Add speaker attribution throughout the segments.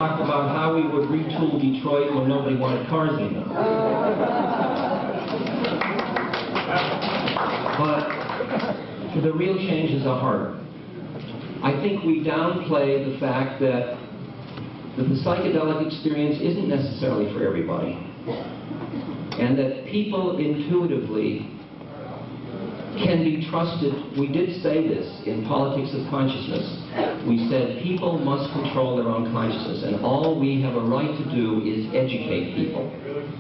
Speaker 1: Talk about how we would retool Detroit when nobody wanted cars anymore. But the real changes are harder. I think we downplay the fact that the psychedelic experience isn't necessarily for everybody, and that people intuitively can be trusted. We did say this in Politics of Consciousness. We said people must control their own consciousness, and all we have a right to do is educate people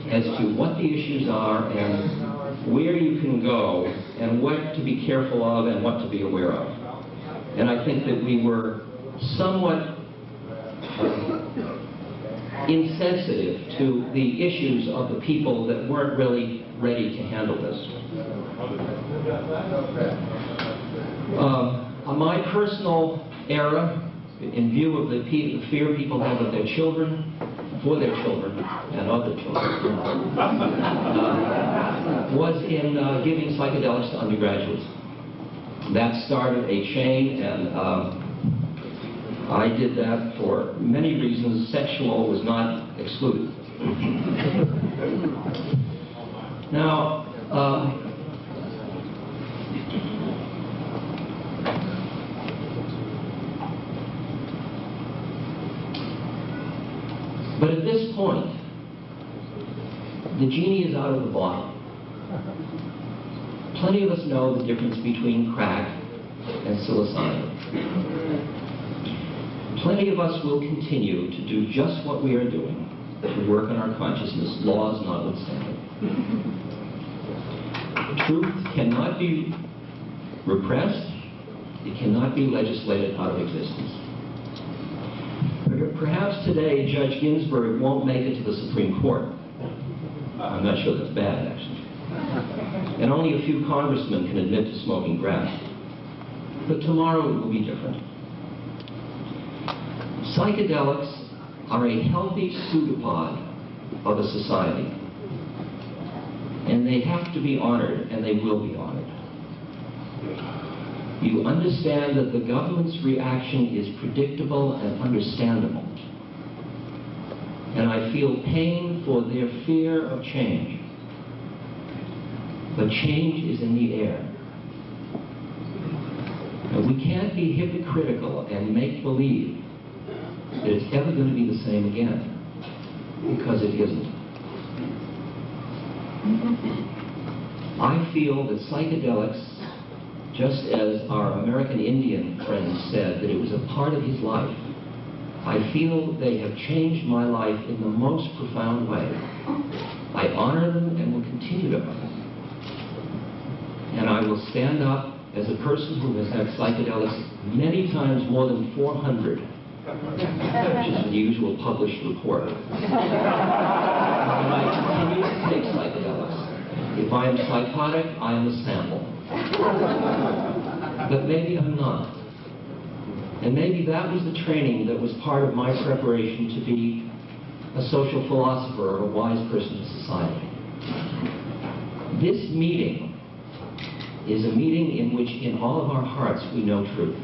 Speaker 1: as to what the issues are and where you can go and what to be careful of and what to be aware of. And I think that we were somewhat insensitive to the issues of the people that weren't really ready to handle this. My personal era, in view of the fear people have of their children, for their children, and other children, was in giving psychedelics to undergraduates. That started a chain, and I did that for many reasons. Sexual was not excluded. Now, but at this point, the genie is out of the bottle. Plenty of us know the difference between crack and psilocybin. Plenty of us will continue to do just what we are doing, to work on our consciousness, laws notwithstanding. Truth cannot be repressed. It cannot be legislated out of existence. Perhaps today Judge Ginsburg won't make it to the Supreme Court. I'm not sure that's bad, actually. And only a few congressmen can admit to smoking grass. But tomorrow it will be different. Psychedelics are a healthy pseudopod of a society. And they have to be honored, and they will be honored. You understand that the government's reaction is predictable and understandable. And I feel pain for their fear of change. But change is in the air. And we can't be hypocritical and make believe that it's ever going to be the same again, because it isn't. I feel that psychedelics, just as our American Indian friend said that it was a part of his life, I feel they have changed my life in the most profound way. I honor them and will continue to honor them. And I will stand up as a person who has had psychedelics many times, more than 400, which is the usual published report. And I continue to take psychedelics. If I am psychotic, I am a sample. But maybe I'm not. And maybe that was the training that was part of my preparation to be a social philosopher or a wise person in society. This meeting is a meeting in which, in all of our hearts, we know truth.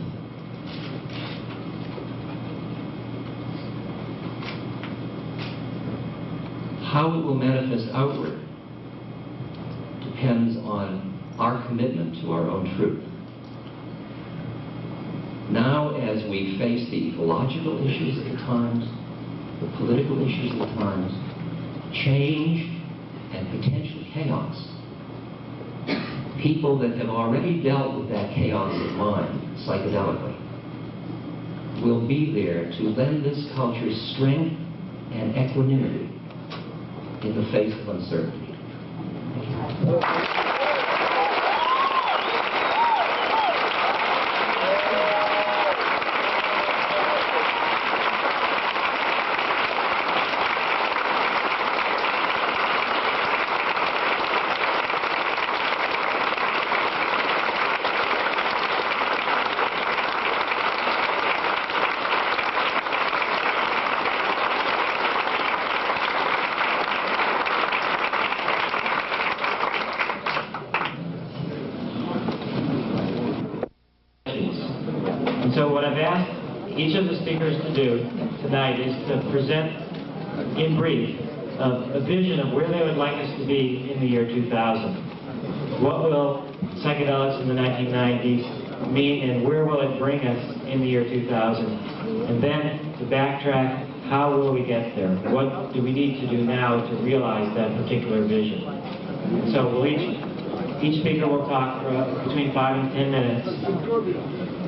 Speaker 1: How it will manifest outward depends on our commitment to our own truth. Now, as we face the ecological issues of the times, the political issues of the times, change and potential chaos, people that have already dealt with that chaos of mind psychedelically will be there to lend this culture strength and equanimity in the face of uncertainty. So what I've asked each of the speakers to do
Speaker 2: tonight is to present, in brief, a vision of where they would like us to be in the year 2000. What will psychedelics in the 1990s mean, and where will it bring us in the year 2000? And then to backtrack, how will we get there? What do we need to do now to realize that particular vision? So we'll each speaker will talk for between 5 and 10 minutes,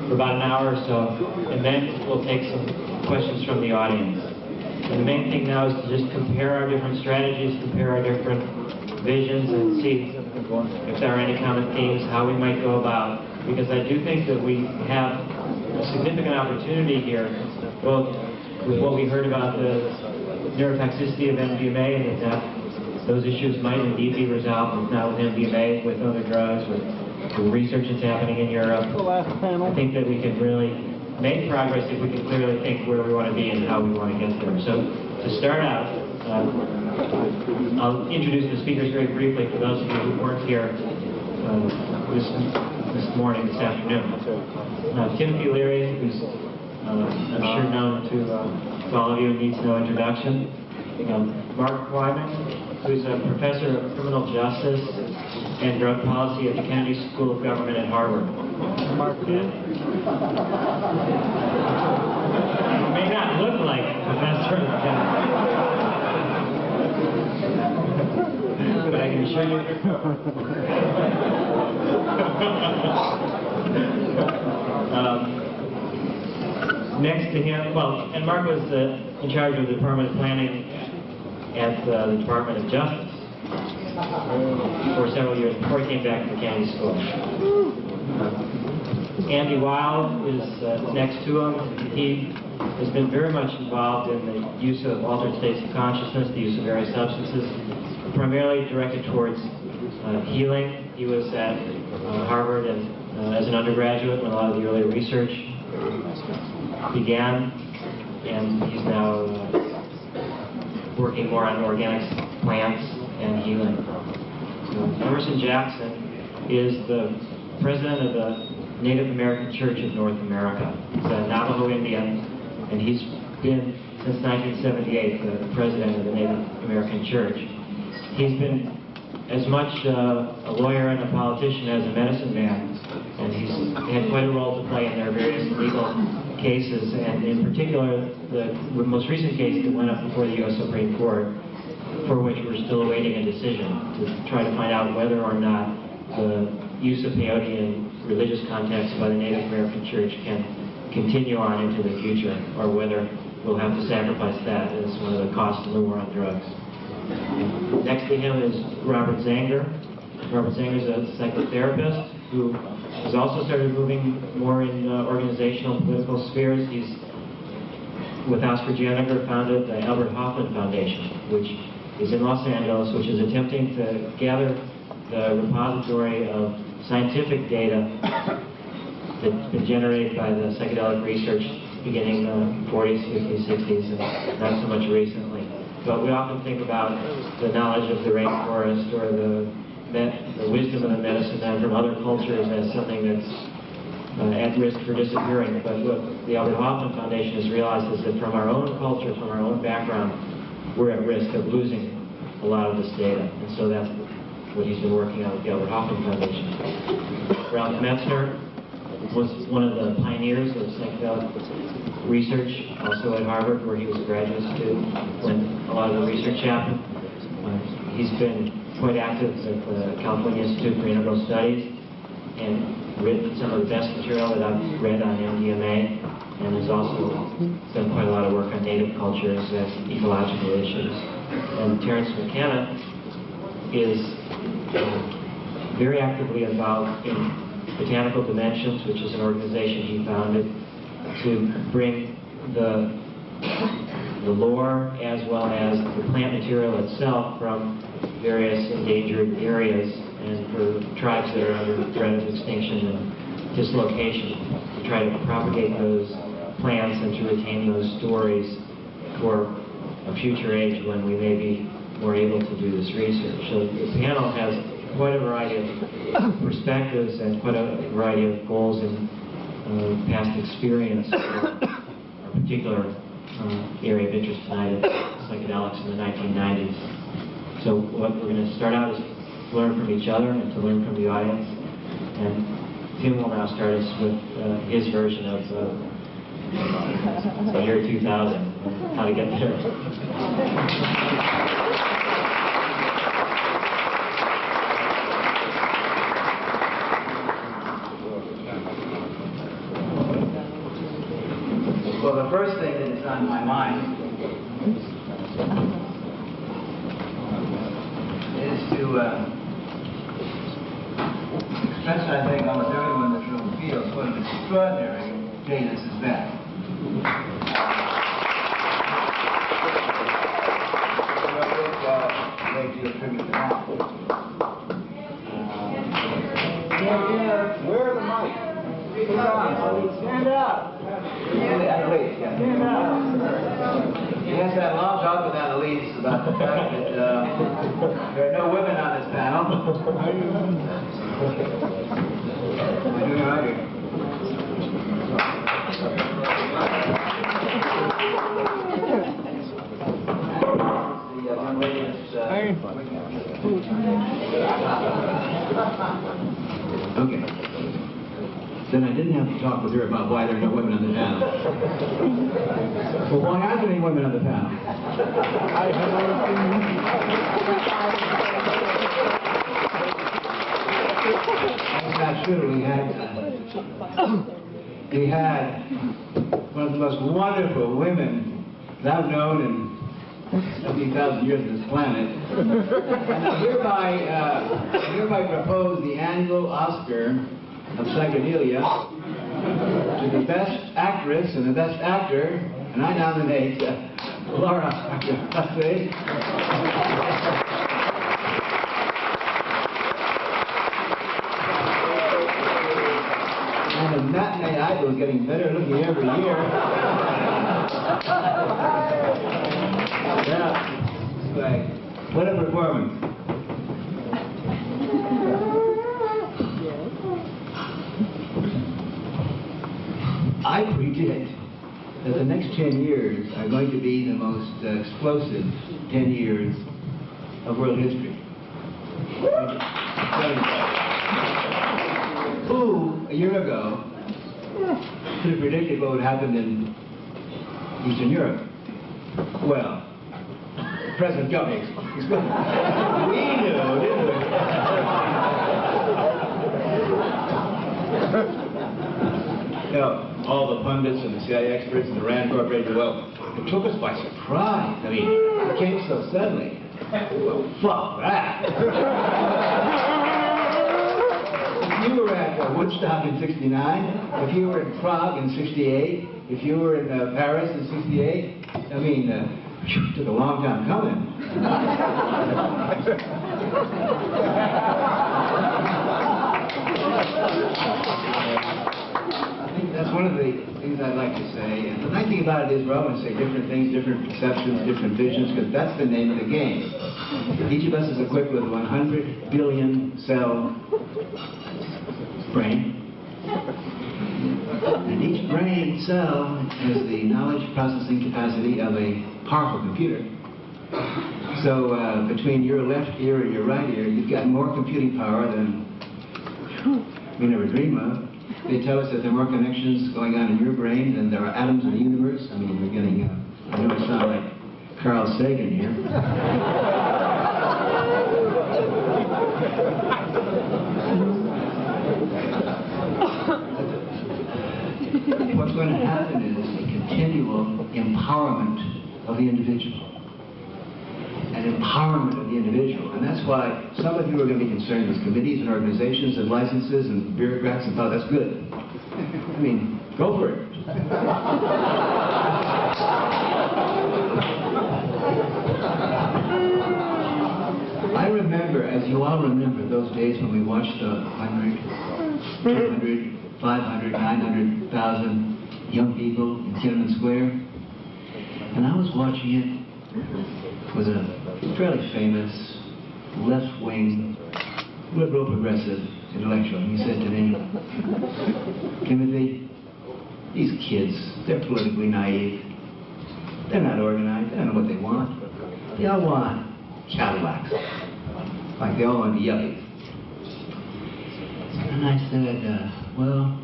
Speaker 2: for about an hour or so, and then we'll take some questions from the audience. And the main thing now is to just compare our different strategies, compare our different visions, and see if there are any common themes, how we might go about. Because I do think that we have a significant opportunity here, both with what we heard about the neurotoxicity of MDMA, and that those issues might indeed be resolved, if not with MDMA, with other drugs, with the research that's happening in Europe. I think that we can really make progress if we can clearly think where we want to be and how we want to get there. So to start out, I'll introduce the speakers very briefly for those of you who weren't here this morning, this afternoon. Timothy Leary, who's I'm sure known to all of you and needs no introduction. Mark Wyman, who's a professor of criminal justice and drug policy at the Kennedy School of Government at Harvard. May not look like a professor, but I can assure you. Next to him, well, and Mark was in charge of the Department of Planning at the Department of Justice for several years before he came back to the Kennedy School. Andy Weil is next to him. He has been very much involved in the use of altered states of consciousness, the use of various substances, primarily directed towards healing. He was at Harvard and as an undergraduate when a lot of the early research began, and he's now working more on organic plants and healing. Emerson Jackson is the president of the Native American Church of North America. He's a Navajo Indian, and he's been, since 1978, the president of the Native American Church. He's been as much a lawyer and a politician as a medicine man, and he's had quite a role to play in their various legal cases, and in particular, the most recent case that went up before the U.S. Supreme Court, for which we're still awaiting a decision to try to find out whether or not the use of peyote in religious contexts by the Native American Church can continue on into the future, or whether we'll have to sacrifice that as one of the costs of the war on drugs. Next to him is Robert Zanger. Robert Zanger is a psychotherapist who has also started moving more in organizational political spheres. He's, with Oscar Gianiger, founded the Albert Hoffman Foundation, which is in Los Angeles, which is attempting to gather the repository of scientific data that's been generated by the psychedelic research beginning in the 40s, 50s, 60s, and not so much recently. But we often think about the knowledge of the rainforest or the wisdom of the medicine man from other cultures as something that's at risk for disappearing. But what the Albert Hoffman Foundation has realized is that from our own culture, from our own background, we're at risk of losing a lot of this data. And so that's what he's been working on with the Albert Hoffman Foundation. Ralph Metzner was one of the pioneers of psychedelic research, also at Harvard, where he was a graduate student when a lot of the research happened. He's been quite active at the California Institute for Integral Studies and written some of the best material that I've read on MDMA, and has also done quite a lot of work on native cultures and ecological issues. And Terence McKenna is very actively involved in Botanical Dimensions, which is an organization he founded to bring the lore as well as the plant material itself from various endangered areas and for tribes that are under threat of extinction and dislocation, to try to propagate those plants and to retain those stories for a future age when we may be more able to do this research. So the panel has quite a variety of perspectives and quite a variety of goals and past experience for our particular area of interest tonight is psychedelics in the 1990s. So what we're going to start out is to learn from each other and to learn from the audience. And Tim will now start us with his version of the year 2000, how to get there.
Speaker 3: Well, the first thing that is on my mind is to express, I think, almost everyone in this room feels what an extraordinary day this has been. Great deal of tribute to that. Where are the mics? Stand up. Stand up. Yes, that long talk with Annalise about the fact that there are no women on this panel. We're doing all right here. The young lady is... Okay. Then I didn't have to talk with her about why there are no women on the panel. Well, why aren't there any women on the panel? That's not true. We had one of the most wonderful women that I've known in 70,000 years on this planet. And I hereby propose the annual Oscar of psychedelia to the best actress and the best actor, and I nominate Laura Hussey. And the matinee idol is getting better looking every year. Yeah, it's like, what a performance. I predict that the next 10 years are going to be the most explosive 10 years of world history. Who, a year ago, could have predicted what would happen in Eastern Europe? Well, President Gummy. We knew, didn't we? No. All the pundits and the CIA experts and the Rand Corporation, well, it took us by surprise. I mean, it came so suddenly. Well, fuck that. If you were at Woodstock in '69, if you were in Prague in '68, if you were in Paris in '68, I mean, it took a long time coming. That's one of the things I'd like to say. And the nice thing about it is we're all going to say different things, different perceptions, different visions, because that's the name of the game. Each of us is equipped with a 100 billion cell brain. And each brain cell has the knowledge processing capacity of a powerful computer. So between your left ear and your right ear, you've got more computing power than we never dream of. They tell us that there are more connections going on in your brain than there are atoms in the universe. I mean, we're getting, I know I sound like Carl Sagan here. What's going to happen is a continual empowerment of the individual. An empowerment of the individual. And that's why some of you are going to be concerned with committees and organizations and licenses and bureaucrats and thought, that's good. I mean, go for it. I remember, as you all remember, those days when we watched the 100, 200, 500, 900,000 young people in Tiananmen Square. And I was watching it with a fairly famous left-wing liberal progressive intellectual. And he said to me, Timothy, these kids, they're politically naive. They're not organized. They don't know what they want. They all want Cadillacs. Like they all want to be yuppies. And I said, well,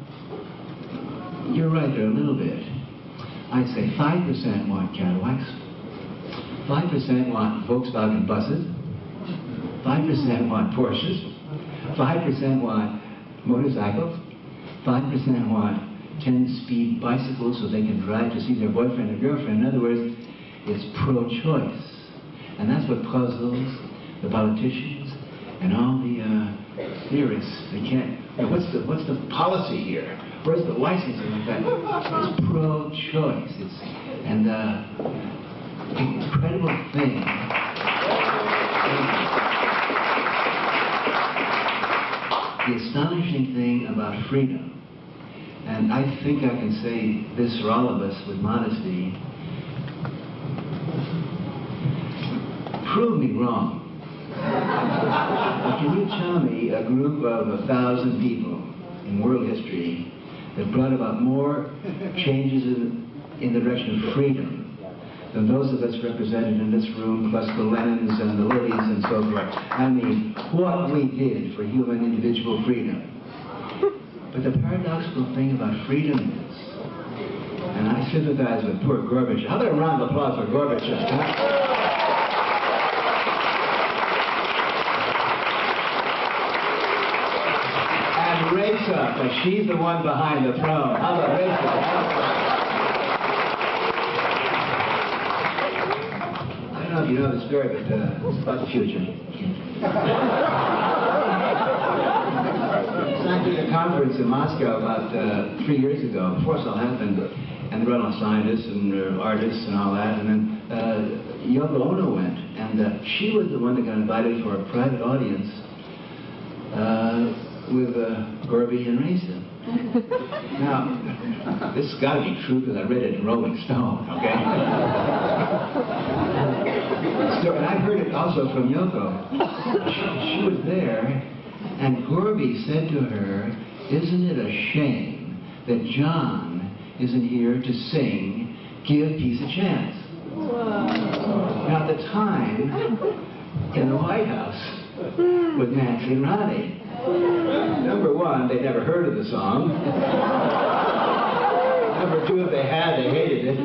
Speaker 3: you're right there a little bit. I'd say 5% want Cadillacs, 5% want Volkswagen buses, 5% want Porsches, 5% want motorcycles, 5% want 10-speed bicycles so they can drive to see their boyfriend or girlfriend. In other words, it's pro-choice. And that's what puzzles the politicians and all the theorists. They can't, what's the policy here? Where's the licensing of that? It's pro-choice. And the incredible thing, the astonishing thing about freedom, and I think I can say this for all of us with modesty, prove me wrong. Can you tell me a group of 1,000 people in world history that brought about more changes in the direction of freedom than those of us represented in this room, plus the Lennons and the Lillys and so forth? I mean, what we did for human individual freedom. But the paradoxical thing about freedom is, and I sympathize with poor Gorbachev. How about a round of applause for Gorbachev? Raisa, but she's the one behind the throne. How about Raisa? I don't know if you know the story, but it's about the future. I did a conference in Moscow about 3 years ago, before this all happened, and there were all scientists and artists and all that, and then Yoko Ono went, and she was the one that got invited for a private audience with Gorby and Raisa. Now, this has got to be true because I read it in Rolling Stone, okay? So, and I heard it also from Yoko. She was there, and Gorby said to her, "Isn't it a shame that John isn't here to sing Give Peace a Chance?" Now, at the time, in the White House, with Nancy and Ronnie, number one, they never heard of the song. Number two, if they had, they hated it.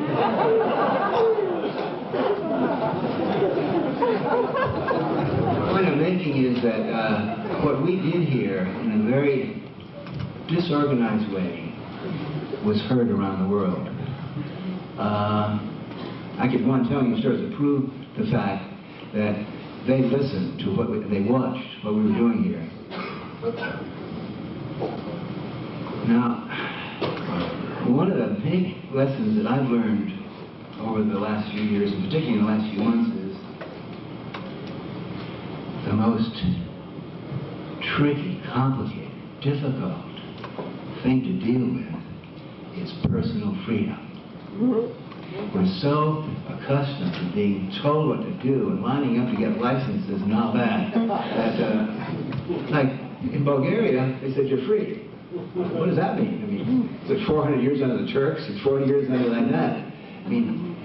Speaker 3: The point I'm making is that what we did here in a very disorganized way was heard around the world. I could go on telling you stories to prove the fact that they listened to they watched what we were doing here. Now, one of the big lessons that I've learned over the last few years, and particularly in the last few months, is the most tricky, complicated, difficult thing to deal with is personal freedom. We're so accustomed to being told what to do and lining up to get licenses and all that, that like in Bulgaria, they said you're free. What does that mean? I mean, is it 400 years under the Turks? It's 40 years under like that? I mean,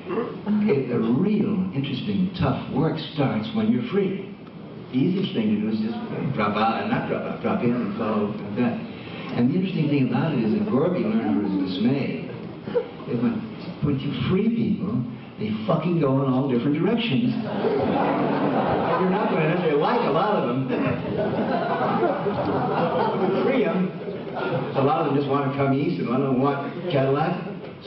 Speaker 3: a real interesting, tough work starts when you're free. The easiest thing to do is just drop out, and not drop out, drop in and follow like that. And the interesting thing about it is that Gorby learned to his dismay that when you free people, they fucking go in all different directions. And you're not going to necessarily like a lot of them. When you free them, a lot of them just want to come east, and a lot of them want Cadillac.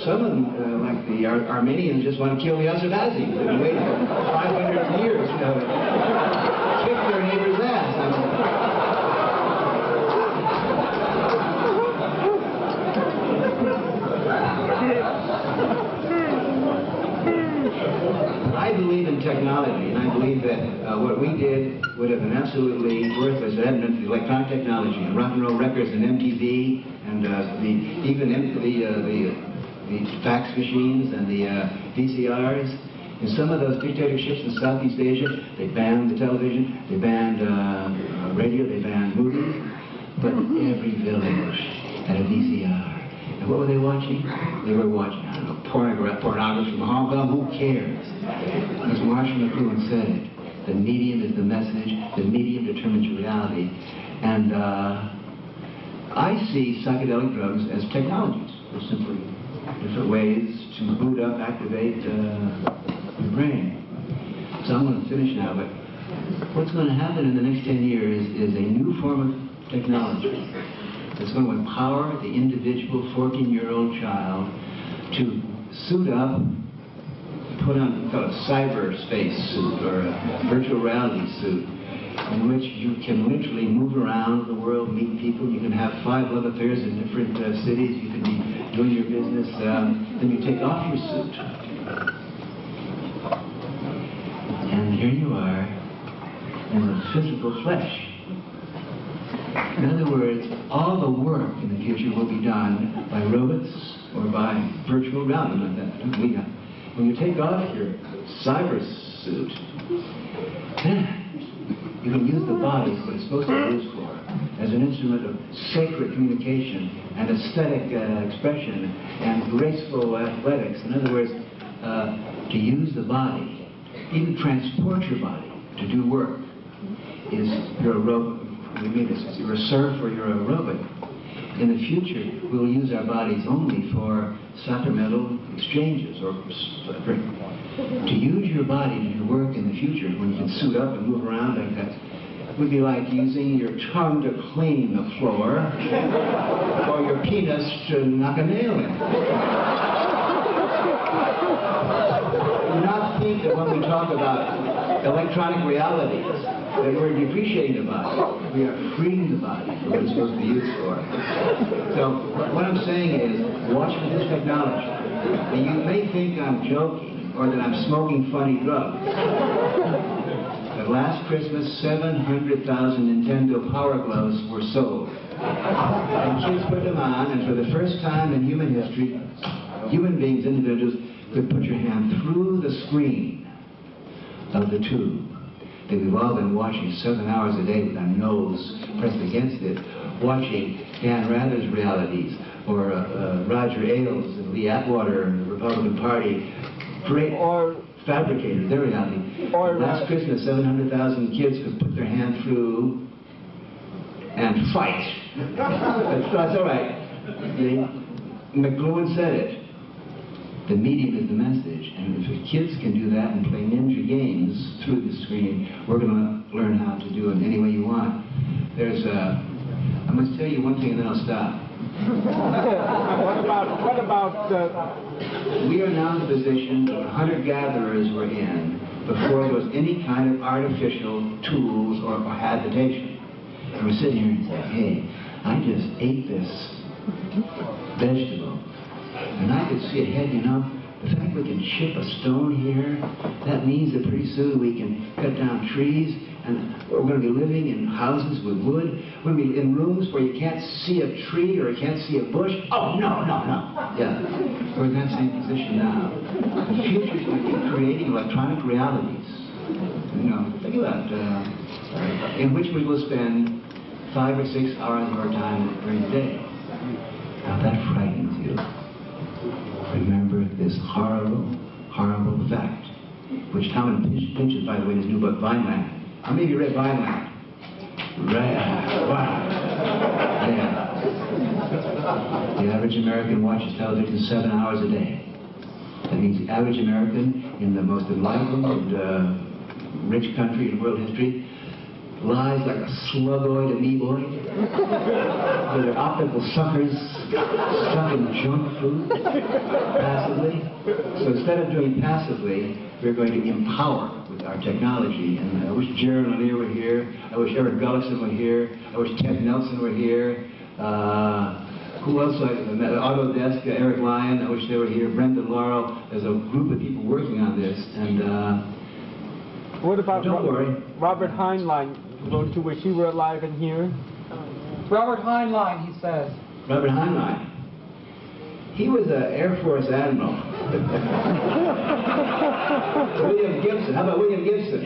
Speaker 3: Some of them, like the Armenians, just want to kill the Ashkenazis. They've been waiting for 500 years to kick their neighbor's ass. I believe in technology, and I believe that what we did would have been absolutely worthless if it hadn't been for the electronic technology and rock and roll records and MTV and the fax machines and the VCRs. In some of those dictatorships in Southeast Asia, they banned the television, they banned radio, they banned movies, but every village had a VCR. And what were they watching? They were watching, I don't know, pornography from Hong Kong. Who cares? As Marshall McLuhan said it, the medium is the message, the medium determines your reality. And I see psychedelic drugs as technologies. They're simply different ways to boot up, activate your brain. So I'm going to finish now, but what's going to happen in the next 10 years is a new form of technology that's going to empower the individual 14-year-old child to suit up, put on a cyberspace suit or a virtual reality suit in which you can literally move around the world, meet people. You can have 5 love affairs in different cities. You can be doing your business. Then you take off your suit. And here you are in the physical flesh. In other words, all the work in the future will be done by robots or by virtual reality. When you take off your cyber suit, you can use the body for what it's supposed to be used for, as an instrument of sacred communication and aesthetic expression and graceful athletics. In other words, to use the body, even transport your body to do work, is your aerobic. You're a surfer, you're a aerobic. In the future, we'll use our bodies only for sacramental exchanges or to use your body to do work in the future when you can suit up and move around like that would be like using your tongue to clean the floor or your penis to knock a nail in. Do not think that when we talk about electronic realities that we're depreciating the body. We are freeing the body for what it's supposed to be used for. So what I'm saying is, watch for this technology. And you may think I'm joking or that I'm smoking funny drugs. But last Christmas, 700,000 Nintendo Power Gloves were sold. And kids put them on, and for the first time in human history, human beings, individuals, could put your hand through the screen of the tube that we've all been watching 7 hours a day with our nose pressed against it, watching Dan Rather's realities, or Roger Ailes and Lee Atwater and the Republican Party, great fabricators, their reality. Last Christmas, 700,000 kids could put their hand through and fight. That's all right. McLuhan said it. The medium is the message, and if the kids can do that and play ninja games through the screen, we're going to learn how to do it any way you want. I must tell you one thing and then I'll stop.
Speaker 4: What about
Speaker 3: We are now in the position that the hunter-gatherers were in before there was any kind of artificial tools or habitation. And we're sitting here and say, hey, I just ate this vegetable. And I could see ahead, you know, the fact we can chip a stone here, that means that pretty soon we can cut down trees, and we're going to be living in houses with wood. We're going to be in rooms where you can't see a tree or you can't see a bush. Oh, no. Yeah, we're in that same position now. The future is going to be creating electronic realities. You know, think about in which we will spend 5 or 6 hours of our time every day. Now that frightens you. Remember this horrible, horrible fact, which Tom Pinch's, by the way, in his new book, Vineland. How many of you read Vineland? Right. Wow. Yeah. The average American watches television 7 hours a day. That means the average American in the most enlightened and rich country in world history lies like a slugoid amoeboid with their optical suckers stuck in junk food passively. So instead of doing passively, we're going to empower with our technology. And I wish Jared Lanier were here. I wish Eric Gullickson were here. I wish Ted Nelson were here. Who else I met? Autodesk, Eric Lyon. I wish they were here. Brenda Laurel. There's a group of people working on this. And
Speaker 4: what about
Speaker 3: don't worry.
Speaker 4: Robert Heinlein? Don't you wish he were alive and here?
Speaker 5: Robert Heinlein, he says.
Speaker 3: Robert Heinlein. He was an Air Force admiral. William Gibson. How about William Gibson?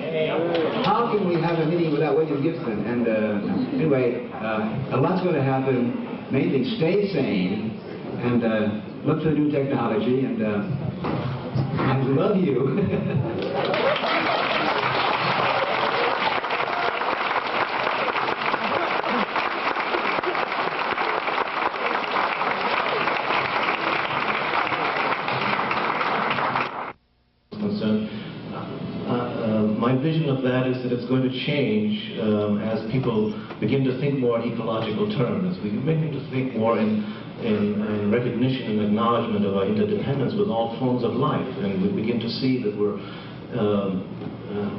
Speaker 3: How can we have a meeting without William Gibson? And anyway, a lot's going to happen. Main thing, stay sane and look for the new technology, and I love you.
Speaker 6: My vision of that is that it's going to change as people begin to think more in ecological terms. We begin to think more in recognition and acknowledgement of our interdependence with all forms of life, and we begin to see that we're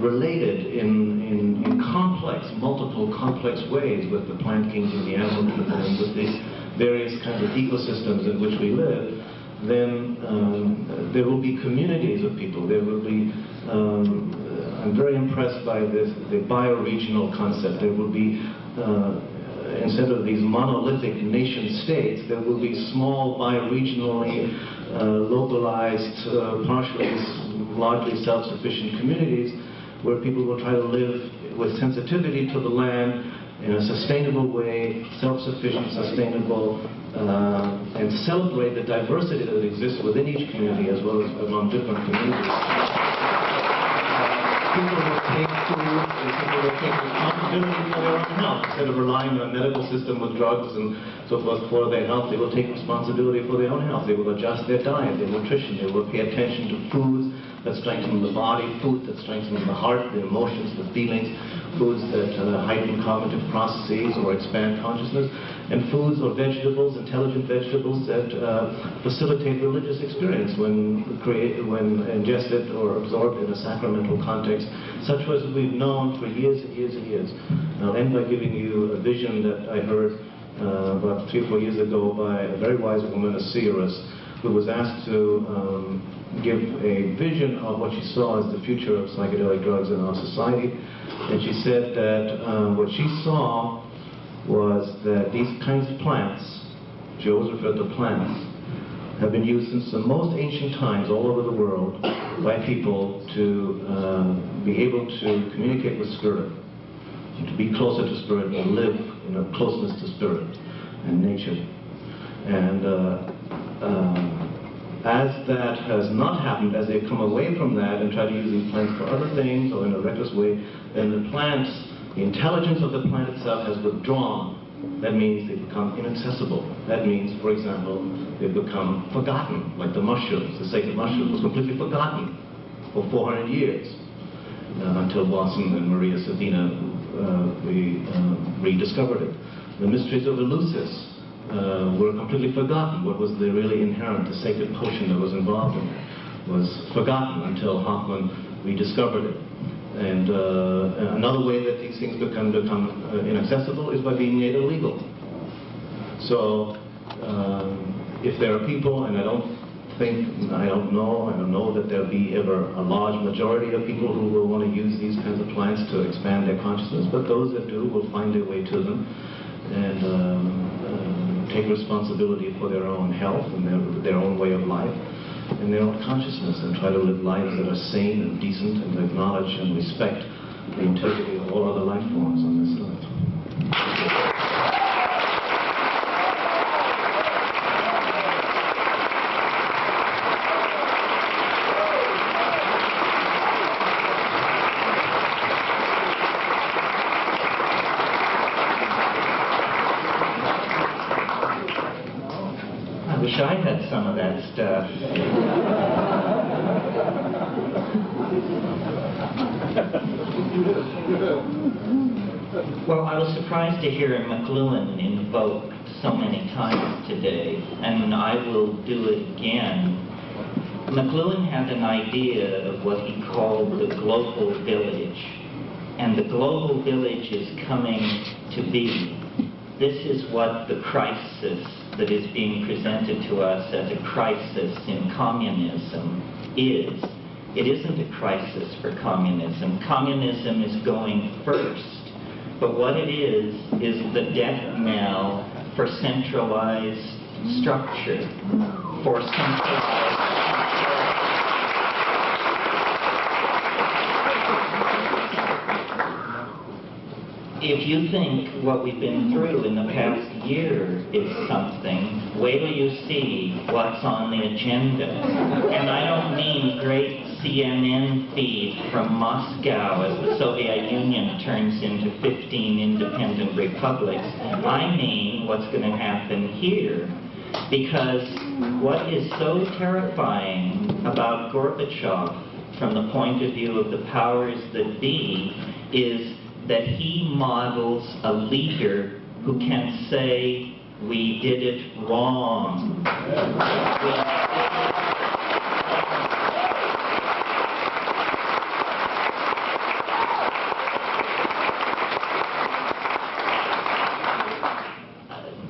Speaker 6: related in complex, multiple complex ways with the plant kingdom, the animal kingdom, and with these various kinds of ecosystems in which we live. Then there will be communities of people. There will be, I'm very impressed by this, the bioregional concept. There will be, instead of these monolithic nation states, there will be small, bioregionally localized, partially, largely self-sufficient communities where people will try to live with sensitivity to the land in a sustainable way, self-sufficient, sustainable, and celebrate the diversity that exists within each community as well as among different communities. People will take food, and people will take responsibility for their own health. Instead of relying on a medical system with drugs and so forth for their health, they will take responsibility for their own health. They will adjust their diet, their nutrition. They will pay attention to foods that strengthen the body, food that strengthens the heart, the emotions, the feelings, foods that heighten cognitive processes or expand consciousness, and foods or vegetables, intelligent vegetables that facilitate religious experience when ingested or absorbed in a sacramental context, such as we've known for years and years and years. I'll end by giving you a vision that I heard about 3 or 4 years ago by a very wise woman, a seeress, who was asked to give a vision of what she saw as the future of psychedelic drugs in our society. And she said that what she saw was that these kinds of plants, she always referred to plants, have been used since the most ancient times all over the world by people to be able to communicate with spirit, to be closer to spirit and live in a closeness to spirit and nature. And as that has not happened, as they've come away from that and tried to use these plants for other things or in a reckless way, then the plants, the intelligence of the plant itself has withdrawn. That means they become inaccessible. That means, for example, they've become forgotten, like the mushrooms. The sacred mushroom was completely forgotten for 400 years until Watson and Maria Sabina rediscovered it. The mysteries of Eleusis were completely forgotten. What was the really inherent, the sacred potion that was involved in it was forgotten until Hoffman rediscovered it. And another way that these things become inaccessible is by being made illegal. So if there are people, and I don't know that there'll be ever a large majority of people who will want to use these kinds of plants to expand their consciousness, but those that do will find their way to them and take responsibility for their own health and their own way of life and their own consciousness, and try to live lives that are sane and decent and acknowledge and respect the integrity of all other life forms on this earth.
Speaker 7: I wish I had some of that stuff. Well, I was surprised to hear McLuhan invoked so many times today, and I will do it again. McLuhan had an idea of what he called the global village, and the global village is coming to be. This is what the crisis that is being presented to us as a crisis in communism is. It isn't a crisis for communism. Communism is going first. But what it is the death knell for centralized structure, for centralized if you think what we've been through in the past year is something, wait till you see what's on the agenda. And I don't mean great CNN feed from Moscow as the Soviet Union turns into 15 independent republics. I mean what's going to happen here. Because what is so terrifying about Gorbachev from the point of view of the powers that be is that he models a leader who can say, we did it wrong.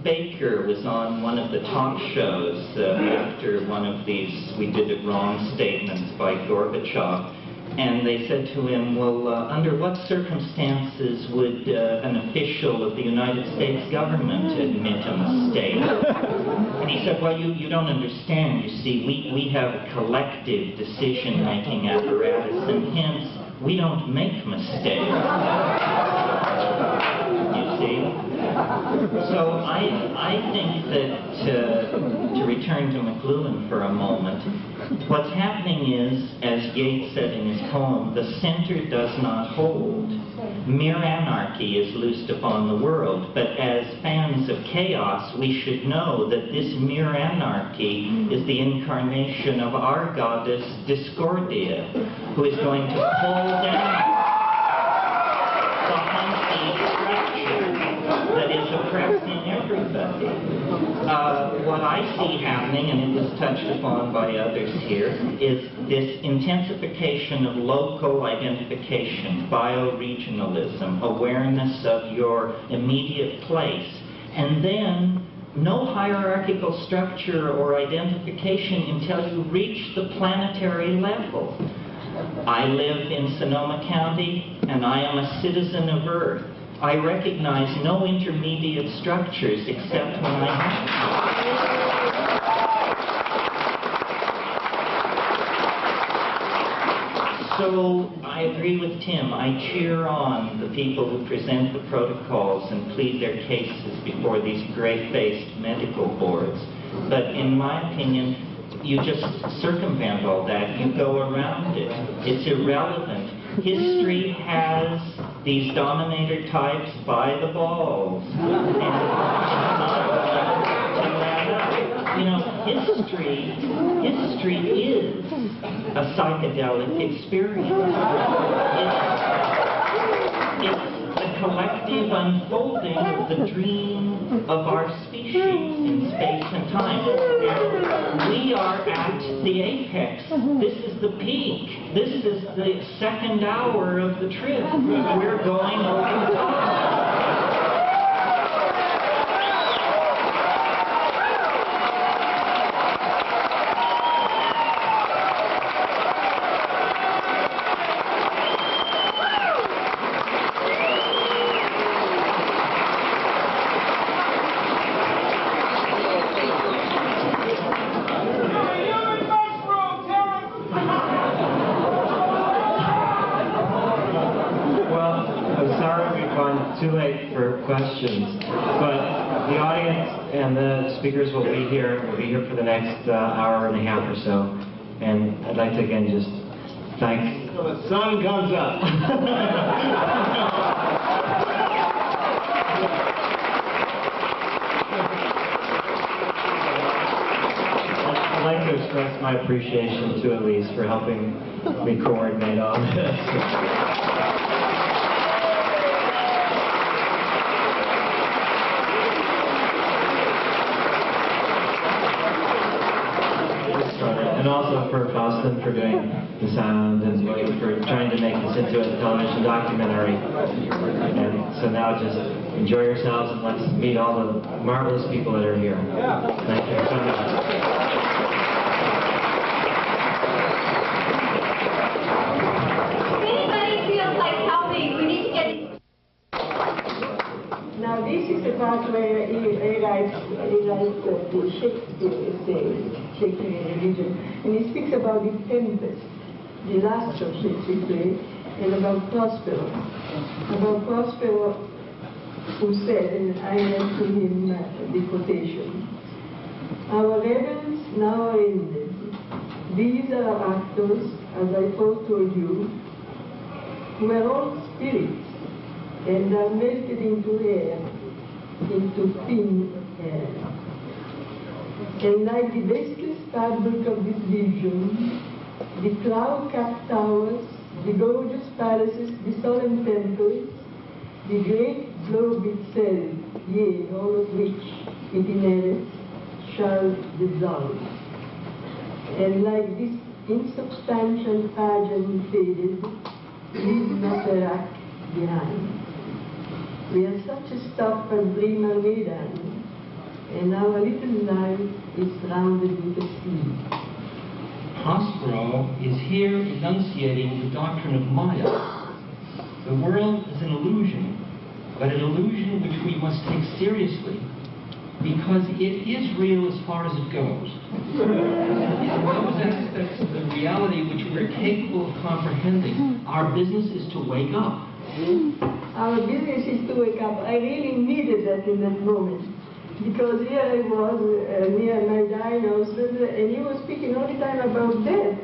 Speaker 7: Baker was on one of the talk shows after one of these "we did it wrong" statements by Gorbachev, and they said to him, well, under what circumstances would an official of the United States government admit a mistake? And he said, well, you don't understand. You see, we have a collective decision-making apparatus, and hence, we don't make mistakes. You see? So I think that, to return to McLuhan for a moment, what's happening is, as Yeats said in his poem, the center does not hold. Mere anarchy is loosed upon the world, but as fans of chaos, we should know that this mere anarchy is the incarnation of our goddess Discordia, who is going to pull down the hunky structure that is oppressing everybody. What I see happening, and it was touched upon by others here, is this intensification of local identification, bioregionalism, awareness of your immediate place, and then no hierarchical structure or identification until you reach the planetary level. I live in Sonoma County, and I am a citizen of Earth. I recognize no intermediate structures except when I have to. So I agree with Tim. I cheer on the people who present the protocols and plead their cases before these gray-faced medical boards. But in my opinion, you just circumvent all that. You go around it. It's irrelevant. History has these dominator types by the balls. And it's not to let up. You know, history is a psychedelic experience. It's the collective unfolding of the dream of our species in space and time. And we are at the apex. This is the peak. This is the second hour of the trip. We're going over the top.
Speaker 2: Too late for questions, but the audience and the speakers will be here for the next hour and a half or so, and I'd like to again just thank.
Speaker 3: So the sun comes up.
Speaker 2: I'd like to express my appreciation to Elise for helping me coordinate all this. And also for Faustin for doing the sound, and William for trying to make this into a television documentary. And so now just enjoy yourselves and let's meet all the marvelous people that are here. Thank you so much.
Speaker 8: If anybody feels like helping, we need to get...
Speaker 9: Now this is the part where he writes the Shakespeare essays, Shakespeare and Religion, and he speaks about the Tempest, the last of Shakespeare play, and about Prospero. About Prospero, who said, and I read to him the quotation, "Our rebels now are ended. These are our actors, as I foretold you, who are all spirits and are melted into air, into thin air. And like the baseless fabric of this vision, the cloud-capped towers, the gorgeous palaces, the solemn temples, the great globe itself, yea, all of which it inherits, shall dissolve. And like this insubstantial pageant faded, leave not a rack behind. We are such a stuff as dream are made on, and our little life is rounded with a sea."
Speaker 10: Prospero is here enunciating the doctrine of Maya. The world is an illusion, but an illusion which we must take seriously, because it is real as far as it goes. In those aspects of the reality which we're capable of comprehending, our business is to wake up.
Speaker 9: Our business is to wake up. I really needed that in that moment. Because here I was near my dying husband, and he was speaking all the time about death.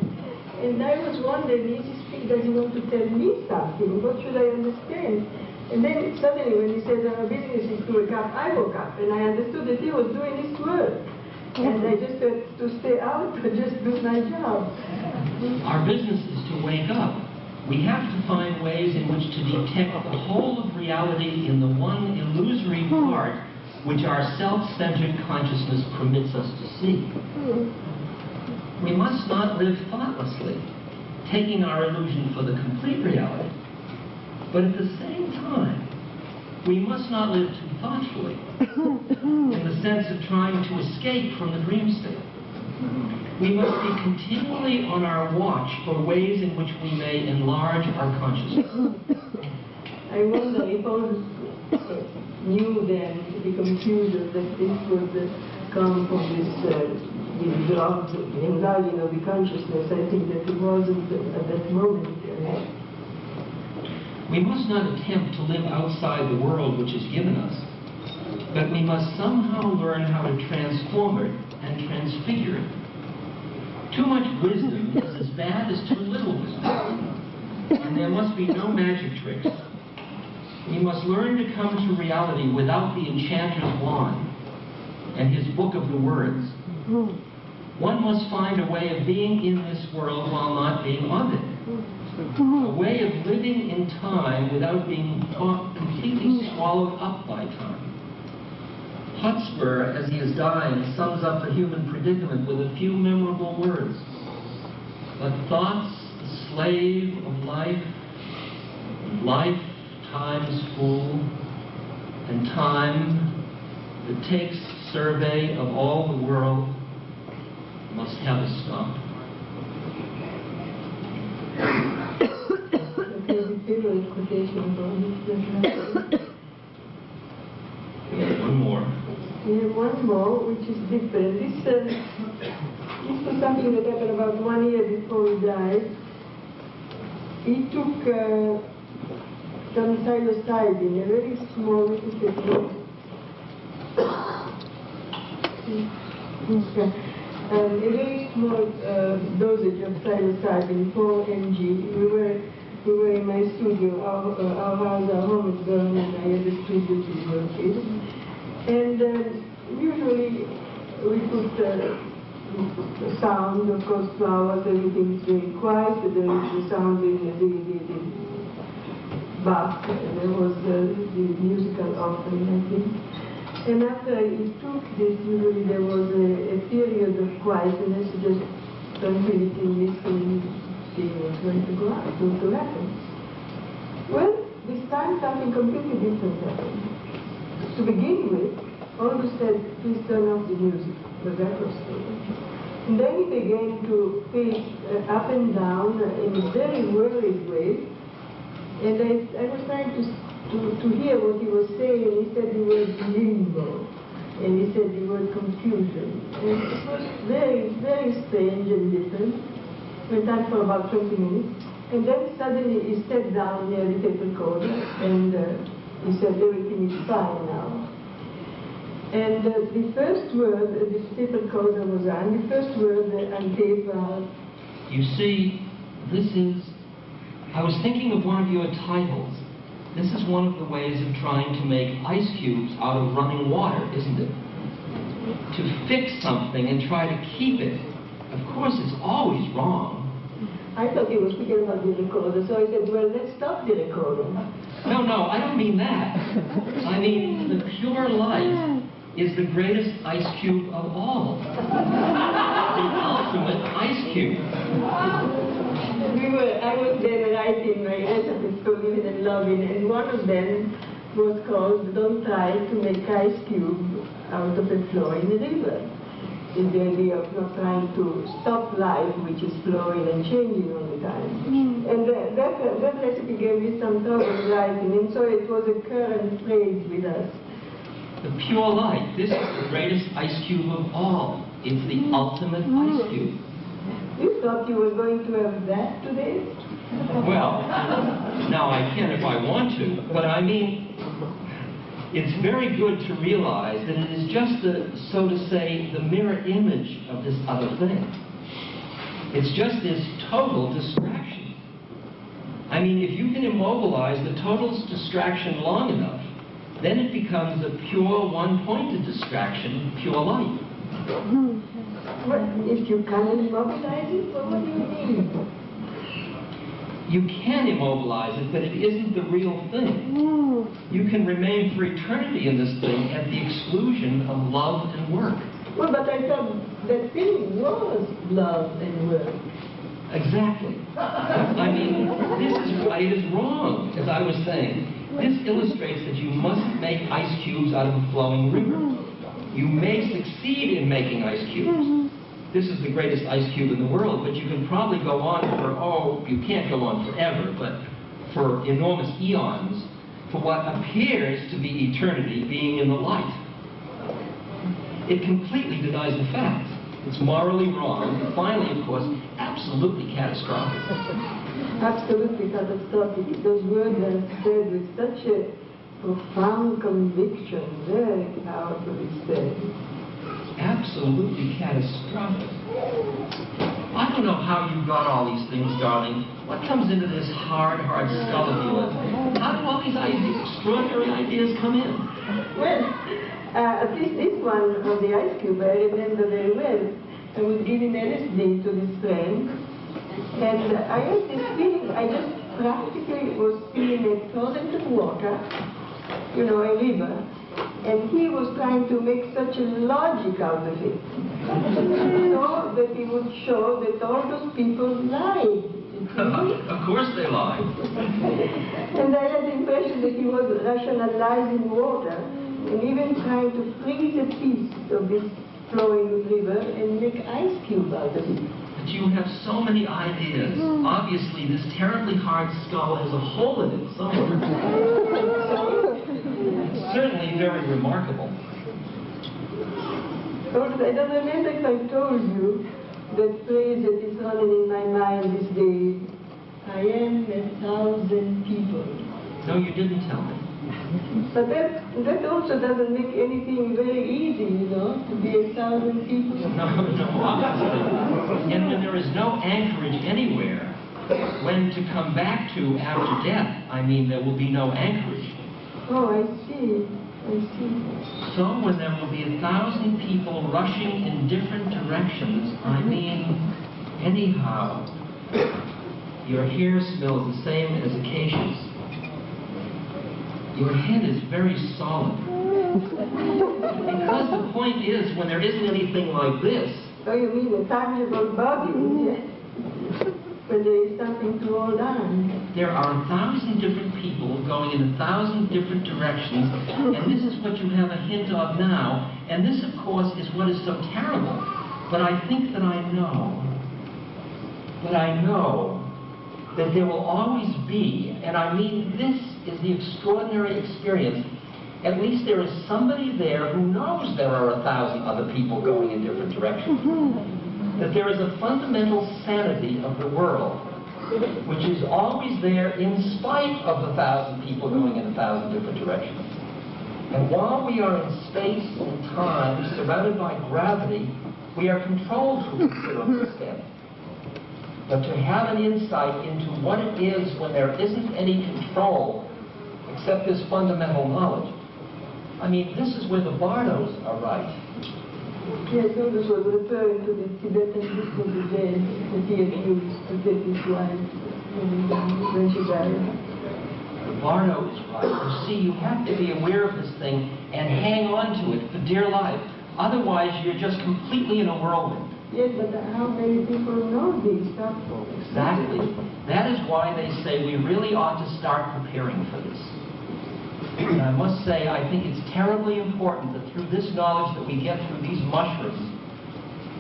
Speaker 9: And I was wondering, does he want to tell me something? What should I understand? And then suddenly when he said our business is to wake up, I woke up and I understood that he was doing his work. And I just had to stay out to just do my job.
Speaker 10: Our business is to wake up. We have to find ways in which to detect the whole of reality in the one illusory part which our self-centered consciousness permits us to see. We must not live thoughtlessly, taking our illusion for the complete reality. But at the same time, we must not live too thoughtfully, in the sense of trying to escape from the dream state. We must be continually on our watch for ways in which we may enlarge our consciousness.
Speaker 9: I wonder if all knew then, the confusion that this would come from this drugs, enlarging of the consciousness. I think that it wasn't at that moment.
Speaker 10: We must not attempt to live outside the world which is given us, but we must somehow learn how to transform it and transfigure it. Too much wisdom is as bad as too little wisdom, and there must be no magic tricks. We must learn to come to reality without the enchanter's wand and his book of the words. One must find a way of being in this world while not being of it. A way of living in time without being completely swallowed up by time. Hotspur, as he is dying, sums up the human predicament with a few memorable words. But thought's the slave of life, and life time's fool, and time that takes survey of all the world must have a stop. One more.
Speaker 9: We have one more, which is different. This was something that happened about 1 year before he died. He took some psilocybin, a very small, a very small dosage of psilocybin, 4 mg. We were in my studio, our house, our home is gone, and I had a studio to work in. And usually we put sound, of course, flowers, everything's very quiet. There is the sound in the bath. There was the musical offering, I think. And after he took this, usually there was a period of quietness, just tranquility, listening, seeing what's going to go out, to happen. Well, this time something completely different happened. To begin with, almost said, please turn off the music, but that was strange. And then he began to pace up and down in a very worried way. And I was trying to hear what he was saying, and he said the word limbo, and he said the word confusion. And it was very, very strange and different. Went on for about 20 minutes. And then suddenly he sat down near the tape recorder and He said, everything is fine now. And the first word, the people called Ramazan, the first word that I gave
Speaker 10: You see, I was thinking of one of your titles. This is one of the ways of trying to make ice cubes out of running water, isn't it? To fix something and try to keep it. Of course, it's always wrong.
Speaker 9: I thought he was speaking about the recorder, so I said, well, let's stop the recorder.
Speaker 10: No, I don't mean that. I mean, the pure light is the greatest ice cube of all. The ultimate ice cube.
Speaker 9: I was then writing my recipes for living and loving, and one of them was called Don't Try to Make Ice Cube Out of a Flowing River. Is the idea of not trying to stop life, which is flowing and changing all the time. And that recipe gave me some trouble writing, and so it was a current phrase with us.
Speaker 10: The pure light. This is the greatest ice cube of all. It's the ultimate ice cube.
Speaker 9: You thought you were going to have that today?
Speaker 10: Well, now I can if I want to, but I mean, it's very good to realize that it is just so to say, the mirror image of this other thing. It's just this total distraction. I mean, if you can immobilize the total distraction long enough, then it becomes a pure one-pointed distraction, pure light.
Speaker 9: But if you can't immobilize it, well, what do you mean?
Speaker 10: You can immobilize it, but it isn't the real thing. You can remain for eternity in this thing at the exclusion of love and work.
Speaker 9: Well, but I thought that thing was love and work.
Speaker 10: Exactly. I mean, this is why it is wrong, as I was saying. This illustrates that you mustn't make ice cubes out of a flowing river. You may succeed in making ice cubes. This is the greatest ice cube in the world, but you can probably go on for, you can't go on forever, but for enormous eons, for what appears to be eternity being in the light. It completely denies the facts. It's morally wrong, and finally, of course, absolutely catastrophic.
Speaker 9: Absolutely catastrophic. Those words are said with such a profound conviction, very powerfully said.
Speaker 10: Absolutely catastrophic. I don't know how you got all these things, darling. What comes into this hard skull of yours? How do all these extraordinary ideas come in?
Speaker 9: Well, at least this one of the ice cube, I remember very well. I was giving LSD to this friend, and I had this feeling, I just practically was feeling a torrent of water, you know, a river, and he was trying to make such a logic out of it, so that he would show that all those people lied.
Speaker 10: Of course they lied.
Speaker 9: And I had the impression that he was rationalizing water, and even trying to freeze a piece of this flowing river and make ice cube out of it.
Speaker 10: But you have so many ideas. Obviously, this terribly hard skull has a hole in it somewhere. It's certainly very remarkable.
Speaker 9: I don't remember if I told you that phrase that is running in my mind these days. I am 1,000 people.
Speaker 10: No, you didn't tell me.
Speaker 9: But that also doesn't make anything very easy, you know, to be 1,000 people.
Speaker 10: No, obviously. And when there is no anchorage anywhere, when to come back to after death, I mean, there will be no anchorage.
Speaker 9: Oh, I see. I see.
Speaker 10: So when there will be 1,000 people rushing in different directions, I mean, anyhow, your hair smells the same as acacias. Your head is very solid. Because the point is, when there isn't anything like this...
Speaker 9: Oh, you mean a tangible body, yes? When there is something to hold on.
Speaker 10: There are 1,000 different people going in 1,000 different directions, and this is what you have a hint of now, and this, of course, is what is so terrible. But I think that I know that there will always be, and I mean this is the extraordinary experience, at least there is somebody there who knows there are 1,000 other people going in different directions. That there is a fundamental sanity of the world. which is always there in spite of the 1,000 people going in 1,000 different directions. And while we are in space and time, surrounded by gravity, we are controlled to a considerable extent. But to have an insight into what it is when there isn't any control except this fundamental knowledge, I mean, this is where the Bardos are right.
Speaker 9: Yes, so this was referring to the Tibetan Buddhism today that he had used to get his wife when she died.
Speaker 10: The Bardo is right. You see, you have to be aware of this thing and hang on to it for dear life. Otherwise, you're just completely in a whirlwind.
Speaker 9: Yes, but how many people know these stuff?
Speaker 10: Exactly. That is why they say we really ought to start preparing for this. And I must say, I think it's terribly important that through this knowledge that we get through these mushrooms,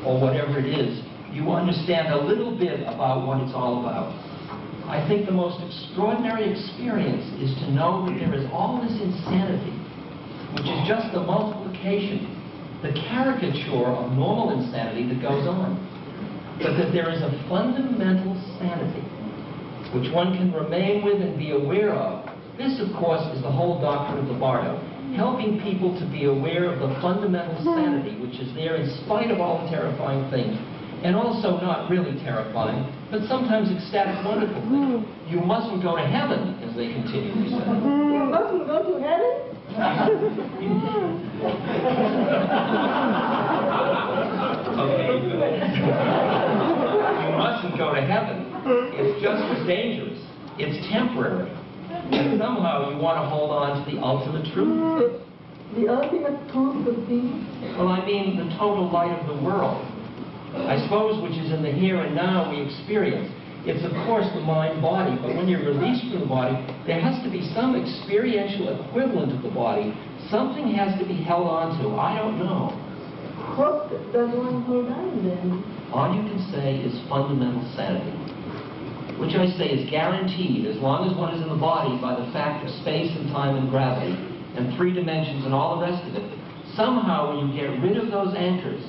Speaker 10: or whatever it is, you understand a little bit about what it's all about. I think the most extraordinary experience is to know that there is all this insanity, which is just the multiplication, the caricature of normal insanity that goes on. But that there is a fundamental sanity, which one can remain with and be aware of. This, of course, is the whole doctrine of the Bardo, helping people to be aware of the fundamental sanity, which is there in spite of all the terrifying things, and also not really terrifying, but sometimes ecstatic, wonderful things. You mustn't go to heaven, as they continually say.
Speaker 9: You mustn't go to heaven?
Speaker 10: Okay, good. You mustn't go to heaven. It's just as dangerous. It's temporary. And somehow you want to hold on to the ultimate truth.
Speaker 9: The ultimate truth of things?
Speaker 10: Well, I mean the total light of the world. I suppose which is in the here and now we experience. It's of course the mind-body, but when you're released from the body, there has to be some experiential equivalent of the body. Something has to be held on to. I don't know.
Speaker 9: What does one hold on then?
Speaker 10: All you can say is fundamental sanity, which I say is guaranteed as long as one is in the body by the fact of space and time and gravity and 3 dimensions and all the rest of it. Somehow when you get rid of those anchors,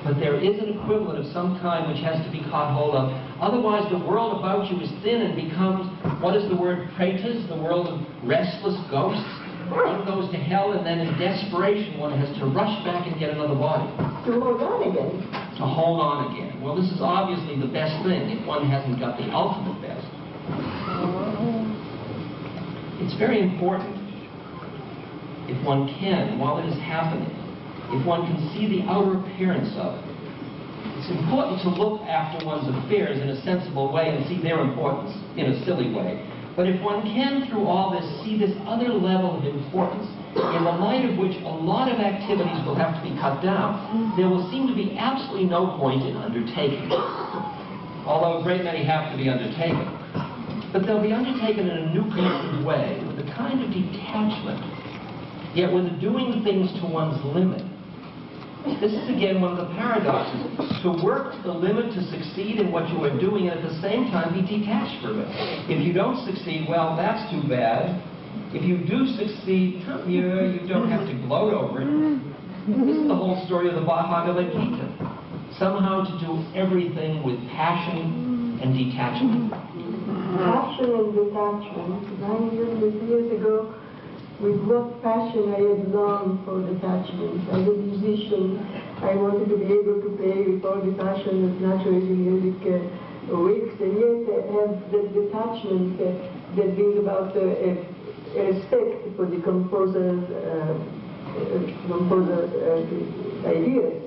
Speaker 10: but there is an equivalent of some kind which has to be caught hold of. Otherwise the world about you is thin and becomes, what is the word, pretas, the world of restless ghosts. One goes to hell and then in desperation one has to rush back and get another body.
Speaker 9: To hold on again.
Speaker 10: To hold on again. Well, this is obviously the best thing if one hasn't got the ultimate best. It's very important, if one can, while it is happening, if one can see the outer appearance of it. It's important to look after one's affairs in a sensible way and see their importance in a silly way. But if one can, through all this, see this other level of importance, in the light of which a lot of activities will have to be cut down, there will seem to be absolutely no point in undertaking it. Although a great many have to be undertaken. But they'll be undertaken in a new kind of way, with a kind of detachment, yet with doing things to one's limit. This is again one of the paradoxes. To work to the limit to succeed in what you are doing and at the same time be detached from it. If you don't succeed, well, that's too bad. If you do succeed, you don't have to gloat over it. This is the whole story of the Bhagavad Gita. Somehow to do everything with passion and detachment.
Speaker 9: Passion and detachment. 900 years ago, with what passion I had longed for detachment. As a musician, I wanted to be able to play with all the passion that naturally music wakes, and yet I have the detachment that brings about a respect for the composer's ideas.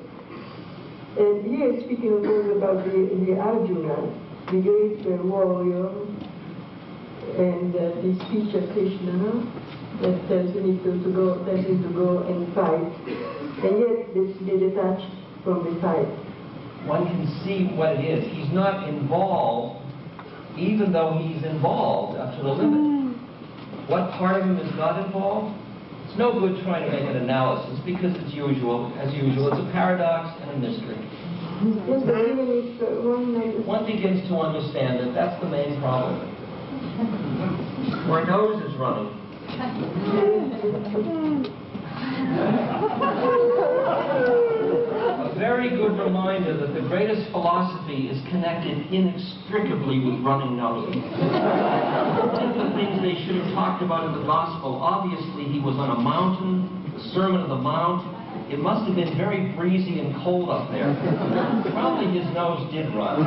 Speaker 9: And here, speaking of course about the Arjuna, the great warrior, and the speech of Krishna, that tells him to go and fight, and yet be detached from the fight.
Speaker 10: One can see what it is. He's not involved, even though he's involved up to the limit. What part of him is not involved? It's no good trying to make an analysis because it's usual. As usual, it's a paradox and a mystery.
Speaker 9: Yes, but even if
Speaker 10: one begins to understand that that's the main problem. Our nose is running. A very good reminder that the greatest philosophy is connected inextricably with running noses. One of the things they should have talked about in the gospel, obviously he was on a mountain, the Sermon on the Mount. It must have been very breezy and cold up there. Probably his nose did run.